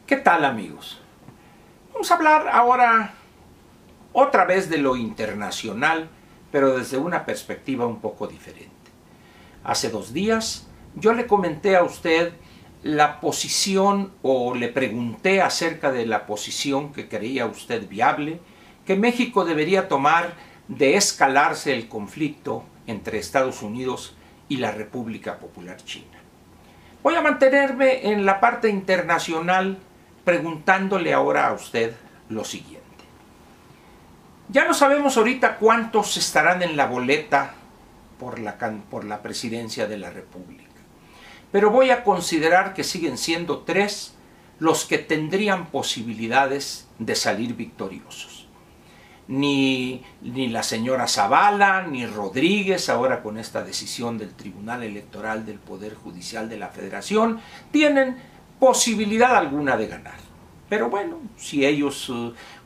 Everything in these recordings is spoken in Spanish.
¿Qué tal, amigos? Vamos a hablar ahora otra vez de lo internacional, pero desde una perspectiva un poco diferente. Hace 2 días yo le comenté a usted la posición, o le pregunté acerca de la posición que creía usted viable, que México debería tomar de escalarse el conflicto entre Estados Unidos y la República Popular China. Voy a mantenerme en la parte internacional preguntándole ahora a usted lo siguiente. Ya no sabemos ahorita cuántos estarán en la boleta por la presidencia de la República, pero voy a considerar que siguen siendo 3 los que tendrían posibilidades de salir victoriosos. Ni la señora Zavala, ni Rodríguez, ahora con esta decisión del Tribunal Electoral del Poder Judicial de la Federación, tienen posibilidad alguna de ganar. Pero bueno, si ellos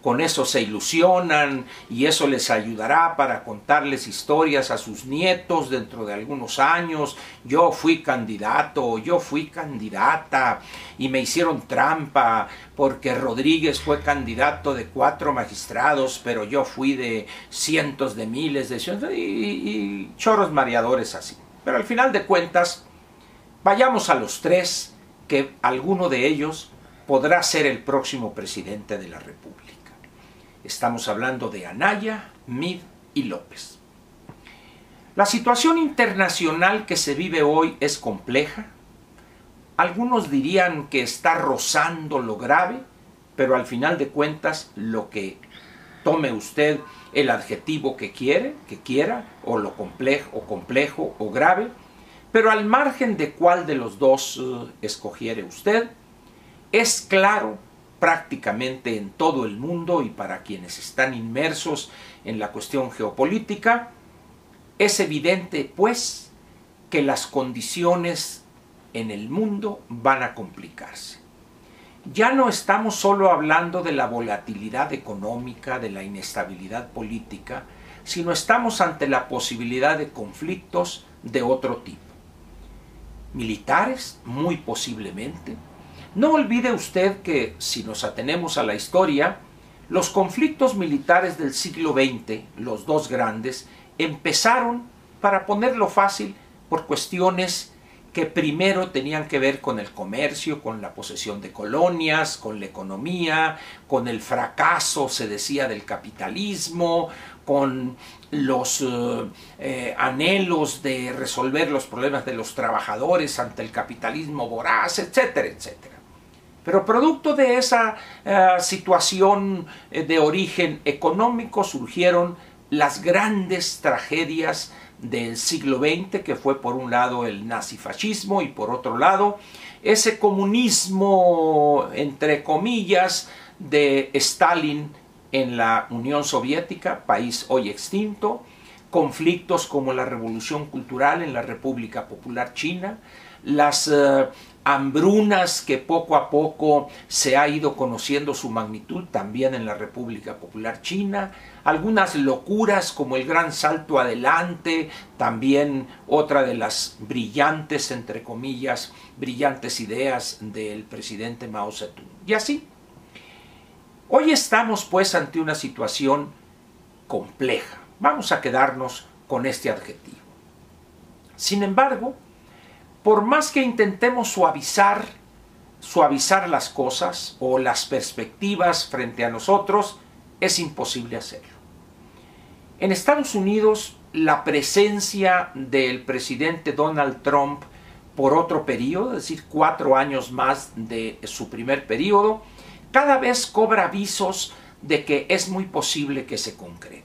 con eso se ilusionan y eso les ayudará para contarles historias a sus nietos dentro de algunos años, yo fui candidato o yo fui candidata y me hicieron trampa porque Rodríguez fue candidato de 4 magistrados, pero yo fui de cientos de miles y chorros mareadores así. Pero al final de cuentas, vayamos a los 3, que alguno de ellos podrá ser el próximo presidente de la República. Estamos hablando de Anaya, Meade y López. La situación internacional que se vive hoy es compleja. Algunos dirían que está rozando lo grave, pero al final de cuentas, lo que tome usted el adjetivo que quiera, o lo complejo o grave, pero al margen de cuál de los dos escogiere usted, es claro prácticamente en todo el mundo, y para quienes están inmersos en la cuestión geopolítica, es evidente pues que las condiciones en el mundo van a complicarse. Ya no estamos solo hablando de la volatilidad económica, de la inestabilidad política, sino estamos ante la posibilidad de conflictos de otro tipo. Militares, muy posiblemente. No olvide usted que, si nos atenemos a la historia, los conflictos militares del siglo XX, los 2 grandes, empezaron, para ponerlo fácil, por cuestiones que primero tenían que ver con el comercio, con la posesión de colonias, con la economía, con el fracaso, se decía, del capitalismo, con los anhelos de resolver los problemas de los trabajadores ante el capitalismo voraz, etcétera, etcétera. Pero producto de esa situación de origen económico surgieron las grandes tragedias del siglo XX, que fue por un lado el nazifascismo y por otro lado ese comunismo, entre comillas, de Stalin en la Unión Soviética, país hoy extinto, conflictos como la Revolución Cultural en la República Popular China, las hambrunas que poco a poco se ha ido conociendo su magnitud también en la República Popular China, algunas locuras como el Gran Salto Adelante, también otra de las brillantes, entre comillas, brillantes ideas del presidente Mao Zedong. Y así, hoy estamos pues ante una situación compleja. Vamos a quedarnos con este adjetivo. Sin embargo, por más que intentemos suavizar las cosas o las perspectivas frente a nosotros, es imposible hacerlo. En Estados Unidos, la presencia del presidente Donald Trump por otro periodo, es decir, 4 años más de su primer periodo, cada vez cobra avisos de que es muy posible que se concrete.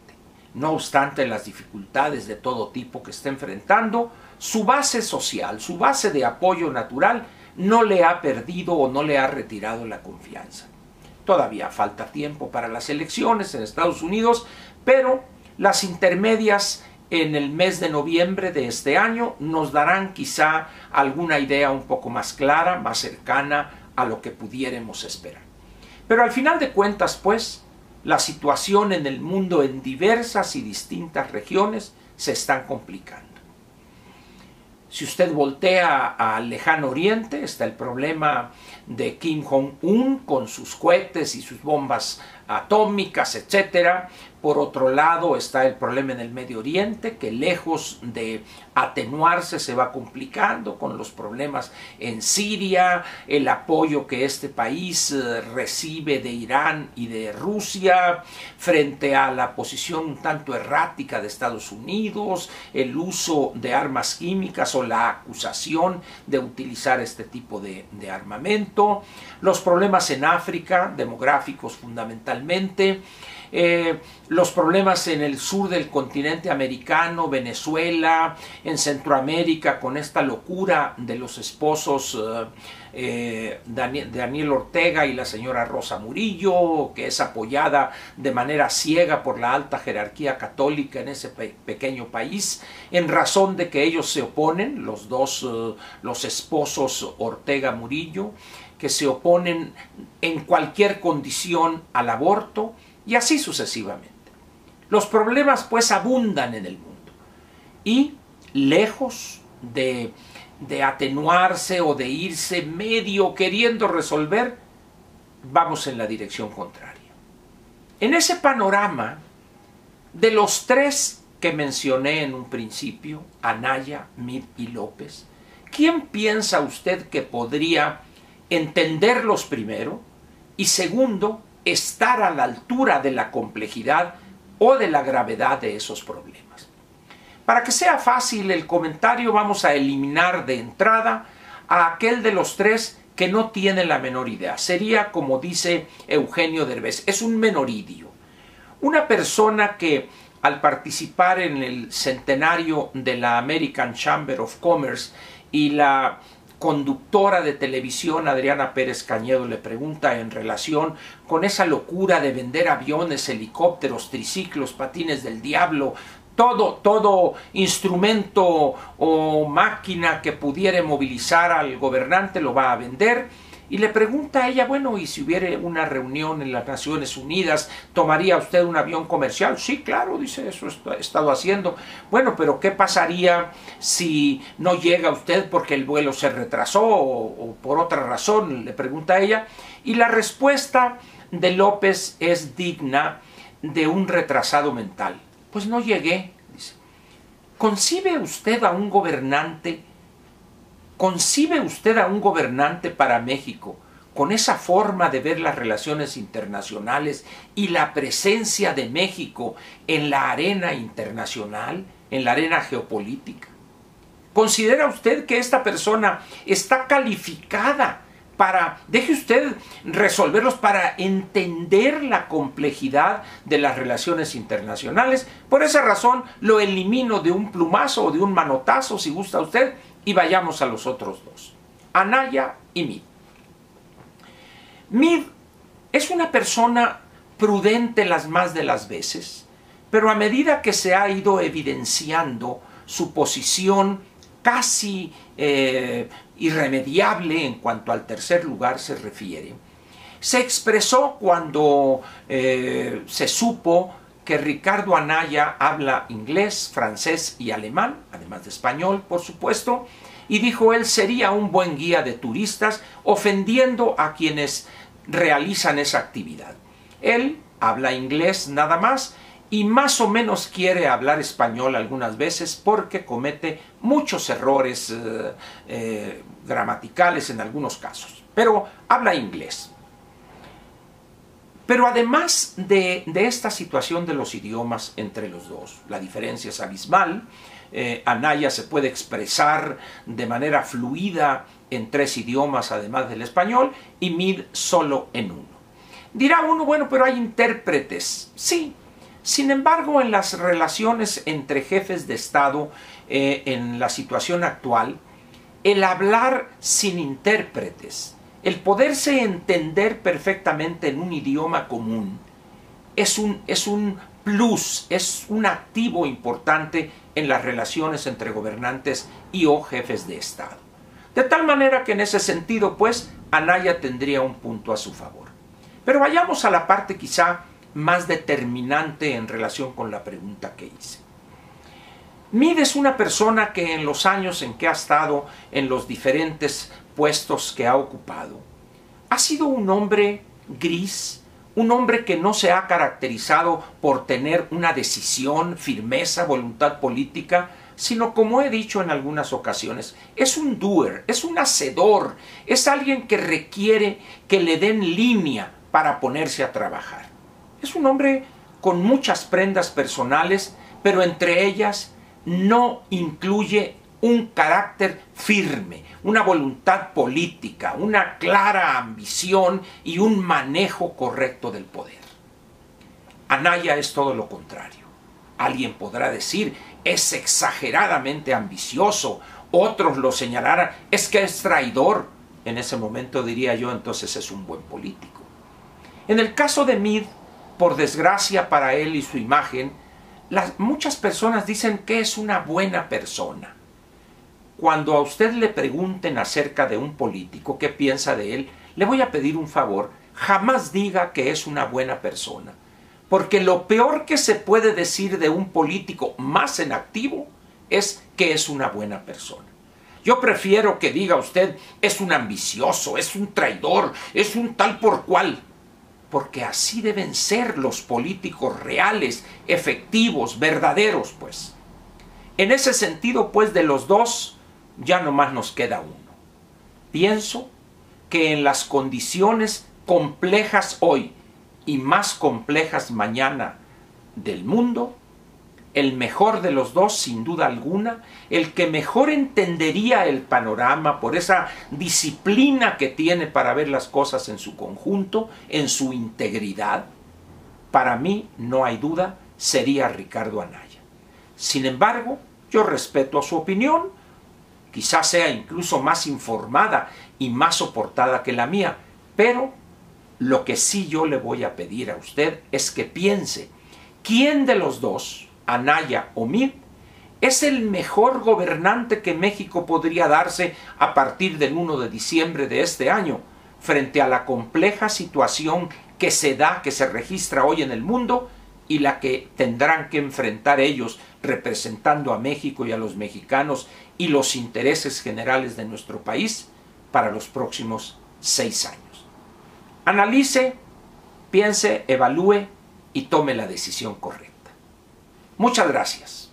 No obstante las dificultades de todo tipo que está enfrentando, su base social, su base de apoyo natural, no le ha perdido o no le ha retirado la confianza. Todavía falta tiempo para las elecciones en Estados Unidos, pero las intermedias en el mes de noviembre de este año nos darán quizá alguna idea un poco más clara, más cercana a lo que pudiéramos esperar. Pero al final de cuentas, pues, la situación en el mundo en diversas y distintas regiones se están complicando. Si usted voltea al lejano oriente, está el problema de Kim Jong-un con sus cohetes y sus bombas atómicas, etc. Por otro lado está el problema en el Medio Oriente, que lejos de atenuarse se va complicando con los problemas en Siria, el apoyo que este país recibe de Irán y de Rusia frente a la posición un tanto errática de Estados Unidos, el uso de armas químicas o la acusación de utilizar este tipo de armamento, los problemas en África, demográficos fundamentalmente, los problemas en el sur del continente americano, Venezuela, en Centroamérica, con esta locura de los esposos Daniel Ortega y la señora Rosa Murillo, que es apoyada de manera ciega por la alta jerarquía católica en ese pequeño país, en razón de que ellos se oponen, los esposos Ortega Murillo, que se oponen en cualquier condición al aborto, y así sucesivamente. Los problemas pues abundan en el mundo y lejos de atenuarse o de irse medio queriendo resolver, vamos en la dirección contraria. En ese panorama, de los tres que mencioné en un principio, Anaya, Meade y López, ¿quién piensa usted que podría entenderlos primero y segundo, estar a la altura de la complejidad o de la gravedad de esos problemas? Para que sea fácil el comentario, vamos a eliminar de entrada a aquel de los tres que no tiene la menor idea. Sería, como dice Eugenio Derbez, es un menoridio. Una persona que al participar en el centenario de la American Chamber of Commerce y la conductora de televisión Adriana Pérez Cañedo le pregunta en relación con esa locura de vender aviones, helicópteros, triciclos, patines del diablo, todo instrumento o máquina que pudiera movilizar al gobernante lo va a vender. Y le pregunta a ella, bueno, ¿y si hubiera una reunión en las Naciones Unidas, tomaría usted un avión comercial? Sí, claro, dice, eso he estado haciendo. Bueno, pero ¿qué pasaría si no llega usted porque el vuelo se retrasó o por otra razón? Le pregunta a ella. Y la respuesta de López es digna de un retrasado mental. Pues no llegué, dice. ¿Concibe usted a un gobernante para México con esa forma de ver las relaciones internacionales y la presencia de México en la arena internacional, en la arena geopolítica? ¿Considera usted que esta persona está calificada para, deje usted resolverlos, para entender la complejidad de las relaciones internacionales? Por esa razón lo elimino de un plumazo o de un manotazo, si gusta usted, y vayamos a los otros dos, Anaya y Meade. Meade es una persona prudente las más de las veces, pero a medida que se ha ido evidenciando su posición casi irremediable en cuanto al tercer lugar se refiere, se expresó cuando se supo que Ricardo Anaya habla inglés, francés y alemán, además de español, por supuesto, y dijo él sería un buen guía de turistas, ofendiendo a quienes realizan esa actividad. Él habla inglés nada más y más o menos quiere hablar español algunas veces porque comete muchos errores gramaticales en algunos casos, pero habla inglés. Pero además de esta situación de los idiomas entre los dos, la diferencia es abismal. Anaya se puede expresar de manera fluida en 3 idiomas además del español y Meade solo en uno. Dirá uno, bueno, pero hay intérpretes. Sí, sin embargo, en las relaciones entre jefes de Estado en la situación actual, el hablar sin intérpretes, el poderse entender perfectamente en un idioma común, es un plus, es un activo importante en las relaciones entre gobernantes y o jefes de Estado. De tal manera que en ese sentido, pues, Anaya tendría un punto a su favor. Pero vayamos a la parte quizá más determinante en relación con la pregunta que hice. Mid es una persona que en los años en que ha estado en los diferentes puestos que ha ocupado, ha sido un hombre gris, un hombre que no se ha caracterizado por tener una decisión, firmeza, voluntad política, sino, como he dicho en algunas ocasiones, es un doer, es un hacedor, es alguien que requiere que le den línea para ponerse a trabajar. Es un hombre con muchas prendas personales, pero entre ellas no incluye un carácter firme, una voluntad política, una clara ambición y un manejo correcto del poder. Anaya es todo lo contrario. Alguien podrá decir, es exageradamente ambicioso, otros lo señalarán, es que es traidor. En ese momento diría yo, entonces es un buen político. En el caso de Mid, por desgracia para él y su imagen, muchas personas dicen que es una buena persona. Cuando a usted le pregunten acerca de un político, qué piensa de él, le voy a pedir un favor, jamás diga que es una buena persona. Porque lo peor que se puede decir de un político más en activo es que es una buena persona. Yo prefiero que diga usted, es un ambicioso, es un traidor, es un tal por cual. Porque así deben ser los políticos reales, efectivos, verdaderos, pues. En ese sentido, pues, de los dos, ya nomás nos queda uno. Pienso que en las condiciones complejas hoy y más complejas mañana del mundo, el mejor de los dos, sin duda alguna, el que mejor entendería el panorama por esa disciplina que tiene para ver las cosas en su conjunto, en su integridad, para mí, no hay duda, sería Ricardo Anaya. Sin embargo, yo respeto su opinión, quizás sea incluso más informada y más soportada que la mía, pero lo que sí yo le voy a pedir a usted es que piense, ¿quién de los dos, Anaya o Mid, es el mejor gobernante que México podría darse a partir del 1 de diciembre de este año, frente a la compleja situación que se da, que se registra hoy en el mundo y la que tendrán que enfrentar ellos representando a México y a los mexicanos y los intereses generales de nuestro país para los próximos 6 años? Analice, piense, evalúe y tome la decisión correcta. Muchas gracias.